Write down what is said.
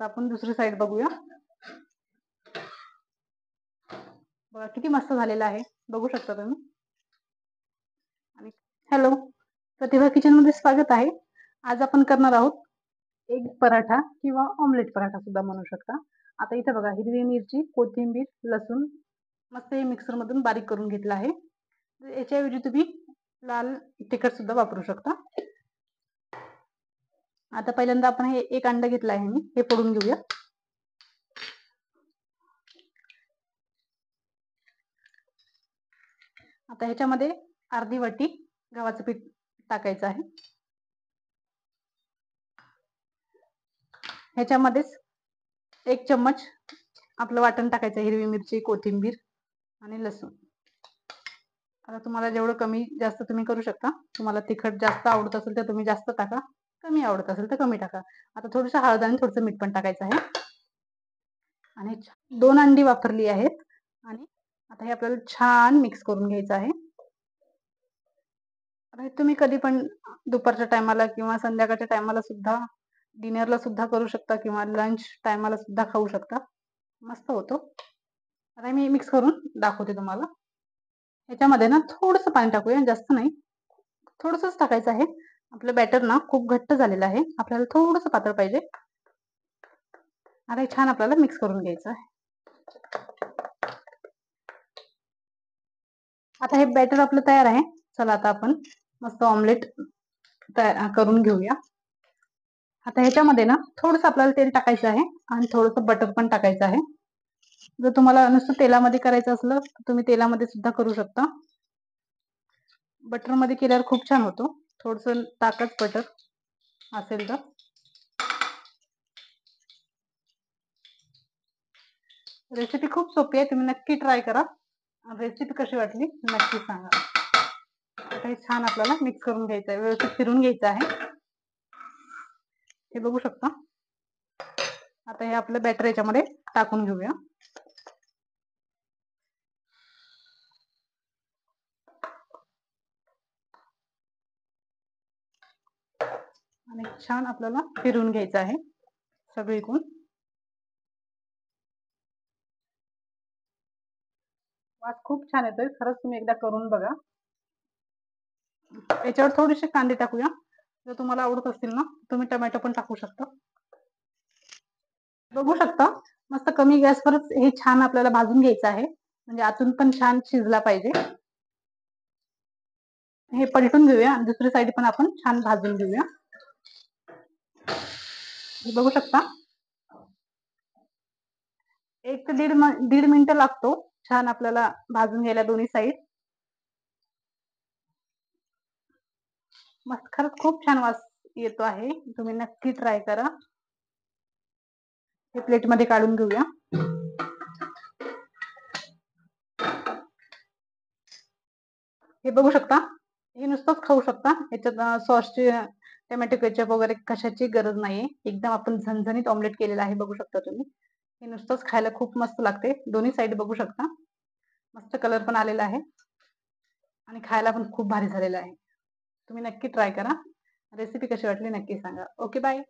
आता आपण दुसरी साईड बघूया. बघा किती मस्त झालेला आहे, बघू शकता तुम्ही. आणि हॅलो, प्रतिभा किचन मध्ये स्वागत आहे. आज आपण करणार आहोत एग पराठा किंवा ऑमलेट पराठा सुद्धा म्हणू शकता. आता इथे बघा, हिरवी मिरची, कोथिंबीर, लसूण मस्त हे मिक्सर मधून बारीक करून घेतलं आहे. याच्याऐवजी तुम्ही लाल तिखट सुद्धा वापरू शकता. आता पहिल्यांदा आपण हे एक अंडा घेतला आहे, मी हे फोडून घेऊया. आता ह्याच्यामध्ये अर्धी वाटी गव्हाचं पीठ टाकायचं आहे. ह्याच्यामध्येच 1 चम्मच आपलं वाटण टाकायचं, हिरवी मिरची, कोथिंबीर आणि लसूण. आता तुम्हाला जेवढं कमी जास्त तुम्ही करू शकता. तुम्हाला तिखट जास्त आवडत असेल तर तुम्ही जास्त टाका, कमी आवडत असेल तर कमी टाका. आता थोडंसं हळद आणि थोडंसं मीठ पण टाकायचं आहे. आणि 2 अंडी वापरली आहेत. आणि आता हे आपल्याला छान मिक्स करून घ्यायचं आहे. आता तुम्ही कधी पण दुपारच्या टायमाला किंवा संध्याकाळच्या टायमाला सुद्धा, डिनरला सुद्धा करू शकता किंवा लंच टायमाला सुद्धा खाऊ शकता. मस्त होतो. आता मी मिक्स करून दाखवते तुम्हाला. ह्याच्यामध्ये ना थोडंसं पाणी टाकूया, जास्त नाही, थोडंसंच टाकायचं आहे. आपलं बॅटर ना खूप घट्ट झालेलं आहे, आपल्याला थोडंसं पातळ पाहिजे. आता हे छान आपल्याला मिक्स करून घ्यायचं आहे. आता हे बॅटर आपलं तयार आहे. चला आता आपण मस्त ऑमलेट करून घेऊया. आता ह्याच्यामध्ये ना थोडंसं आपल्याला तेल टाकायचं आहे आणि थोडंसं बटर पण टाकायचं आहे. जर तुम्हाला नुसतं तेलामध्ये करायचं असलं तर तुम्ही तेलामध्ये सुद्धा करू शकता. बटर मध्ये केल्यावर खूप छान होतो. थोडंसं ताकद बटर असेल तर. रेसिपी खूप सोपी आहे, तुम्ही नक्की ट्राय करा. रेसिपी कशी वाटली नक्की सांगा. आता हे छान आपल्याला मिक्स करून घ्यायचं आहे, व्यवस्थित फिरून घ्यायचं आहे. हे बघू शकता. आता हे आपलं बॅटर याच्यामध्ये टाकून घेऊया. आणि छान आपल्याला फिरून घ्यायचं आहे सगळीकडून. वास खूप छान येतोय, खरंच तुम्ही एकदा करून बघा. याच्यावर थोडेसे कांदे टाकूया. जर तुम्हाला आवडत असतील ना तुम्ही टोमॅटो पण टाकू शकता. बघू शकता, मस्त कमी गॅसवरच हे छान आपल्याला भाजून घ्यायचं आहे, म्हणजे आतून पण छान शिजला पाहिजे. हे पलटून घेऊया आणि दुसरी साईड पण आपण छान भाजून घेऊया. बघू शकता, 1 ते दीड मिनिट लागतो छान आपल्याला भाजून घ्यायला दोन्ही साईड. मस्त, खरंच खूप छान वास येतो आहे. तुम्ही नक्की ट्राय करा. हे प्लेट मध्ये काढून घेऊया. हे बघू शकता, हे नुसतंच खाऊ शकता. याच्यात सॉसची, टोमॅटो केचप वगैरे कशाची गरज नाहीये. एकदम आपण झणझणीत ऑमलेट केलेला आहे, बघू शकता तुम्ही. हे नुसतंच खायला खूप मस्त लागते. दोन्ही साईड बघू शकता, मस्त कलर पण आलेला आहे आणि खायला पण खूप भारी झालेला आहे. तुम्ही नक्की ट्राय करा. रेसिपी कशी वाटली नक्की सांगा. Okay, bye.